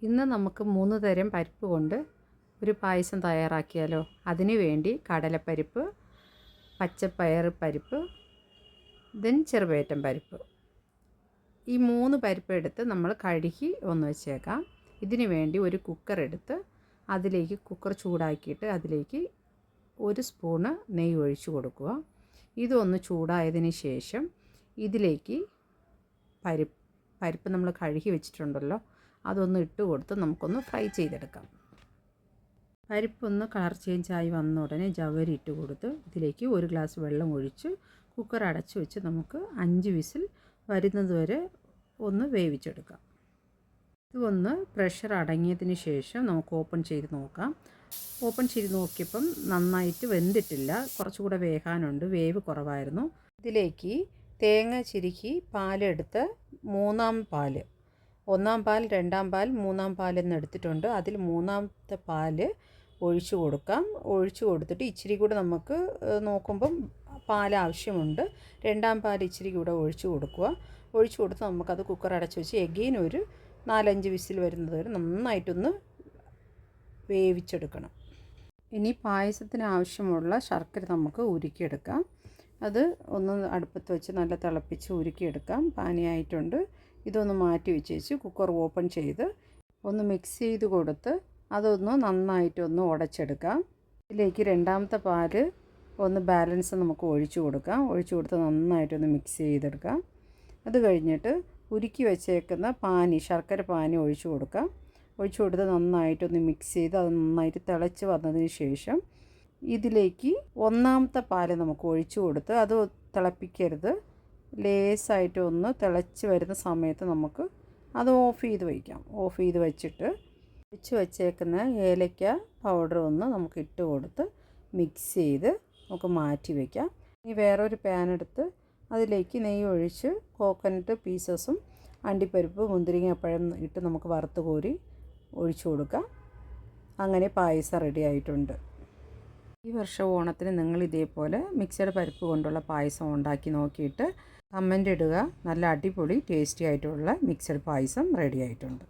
ഇന്ന് നമുക്ക് 3 തരം പരിപ്പ് കൊണ്ട് ഒരു പായസം തയ്യാറാക്കിയാലോ. അതിനു വേണ്ടി കടലപ്പരിപ്പ്, പച്ചപ്പയർ പരിപ്പ്, ചെറുപയറ്റൻ പരിപ്പ്, ഈ 3 പരിപ്പ് എടുത്ത് നമ്മൾ കഴുകി ഒന്ന് വെച്ചേക്കാം. ഇതിനു വേണ്ടി ഒരു കുക്കർ എടുത്ത് അതിലേക്ക് കുക്കർ ചൂടാക്കിയിട്ട് അതിലേക്ക് 1 സ്പൂണ് നെയ്യ് ഒഴിച്ചു കൊടുക്കുക. ഇതൊന്ന് ചൂടായതിന് ശേഷം ഇതിലേക്ക് പരിപ്പ് നമ്മൾ കഴുകി വെച്ചിട്ടുണ്ടല്ലോ, അതൊന്ന് ഇട്ട് കൊടുത്ത് നമുക്കൊന്ന് ഫ്രൈ ചെയ്തെടുക്കാം. പരിപ്പൊന്ന് കളർ ചേഞ്ചായി വന്ന ഉടനെ ജവരി ഇട്ട് കൊടുത്ത് ഇതിലേക്ക് 1 ഗ്ലാസ് വെള്ളം ഒഴിച്ച് കുക്കർ അടച്ചു വെച്ച് നമുക്ക് 5 വിസിൽ വരുന്നത് വരെ ഒന്ന് വേവിച്ചെടുക്കാം. ഇതൊന്ന് പ്രഷർ അടങ്ങിയതിന് ശേഷം നമുക്ക് ഓപ്പൺ ചെയ്ത് നോക്കാം. ഓപ്പൺ ചെയ്ത് നോക്കിയപ്പം നന്നായിട്ട് വെന്തിട്ടില്ല, കുറച്ചുകൂടെ വേകാനുണ്ട്, വേവ് കുറവായിരുന്നു. ഇതിലേക്ക് തേങ്ങ ചിരുക്കി പാലെടുത്ത് 3-ാം പാല്, 1-ാം പാൽ, 2-ാം പാൽ, 3-ാം പാൽ എന്ന് എടുത്തിട്ടുണ്ട്. അതിൽ 3-ാമത്തെ പാല് ഒഴിച്ചു കൊടുക്കാം. ഒഴിച്ചു കൊടുത്തിട്ട് ഇച്ചിരി കൂടെ നമുക്ക് നോക്കുമ്പം പാൽ ആവശ്യമുണ്ട്. 2-ാം പാൽ ഇച്ചിരി കൂടെ ഒഴിച്ചു കൊടുക്കുക. ഒഴിച്ചു കൊടുത്ത് നമുക്കത് കുക്കർ അടച്ചു വെച്ച് എഗെയിൻ ഒരു 4-5 വിസിൽ വരുന്നത് വരെ നന്നായിട്ടൊന്ന് വേവിച്ചെടുക്കണം. ഇനി പായസത്തിന് ആവശ്യമുള്ള ശർക്കര നമുക്ക് ഉരുക്കിയെടുക്കാം. അത് ഒന്ന് അടുപ്പത്ത് വെച്ച് നല്ല തിളപ്പിച്ച് ഉരുക്കിയെടുക്കാം. പാനിയായിട്ടുണ്ട്. ഇതൊന്ന് മാറ്റി വെച്ച് കുക്കർ ഓപ്പൺ ചെയ്ത് ഒന്ന് മിക്സ് ചെയ്ത് കൊടുത്ത് അതൊന്ന് നന്നായിട്ടൊന്ന് ഉടച്ചെടുക്കാം. ഇതിലേക്ക് 2-ാമത്തെ പാല് ഒന്ന് ബാലൻസ് നമുക്ക് ഒഴിച്ചു കൊടുക്കാം. ഒഴിച്ചു കൊടുത്ത് നന്നായിട്ടൊന്ന് മിക്സ് ചെയ്തെടുക്കാം. അത് കഴിഞ്ഞിട്ട് ഉരുക്കി വെച്ചേക്കുന്ന ശർക്കര പാനി ഒഴിച്ചു കൊടുക്കാം. ഒഴിച്ചു കൊടുത്ത് നന്നായിട്ടൊന്ന് മിക്സ് ചെയ്ത് അത് നന്നായിട്ട് തിളച്ച് വന്നതിന് ശേഷം ഇതിലേക്ക് 1-ാമത്തെ പാല് നമുക്ക് ഒഴിച്ചു കൊടുത്ത് അത് തിളപ്പിക്കരുത്, ലേസായിട്ട് ഒന്ന് തിളച്ച് വരുന്ന സമയത്ത് നമുക്ക് അത് ഓഫ് ചെയ്ത് വയ്ക്കാം. ഓഫ് ചെയ്ത് വെച്ചിട്ട് വെച്ചേക്കുന്ന ഏലക്ക പൗഡർ ഒന്ന് നമുക്ക് ഇട്ട് കൊടുത്ത് മിക്സ് ചെയ്ത് നമുക്ക് മാറ്റി വയ്ക്കാം. ഇനി വേറൊരു പാൻ എടുത്ത് അതിലേക്ക് നെയ്യ് ഒഴിച്ച് കോക്കനട്ട് പീസസും അണ്ടിപ്പരിപ്പ്, മുന്തിരിങ്ങപ്പഴം ഇട്ട് നമുക്ക് വറുത്ത് കോരി ഒഴിച്ചു കൊടുക്കാം. അങ്ങനെ പായസം റെഡി ആയിട്ടുണ്ട്. ഈ വർഷം ഓണത്തിന് നിങ്ങൾ ഇതേപോലെ മിക്സഡ് പരിപ്പ് കൊണ്ടുള്ള പായസം ഉണ്ടാക്കി നോക്കിയിട്ട് കമൻ്റ് ഇടുക. നല്ല അടിപൊളി ടേസ്റ്റി ആയിട്ടുള്ള മിക്സഡ് പായസം റെഡി ആയിട്ടുണ്ട്.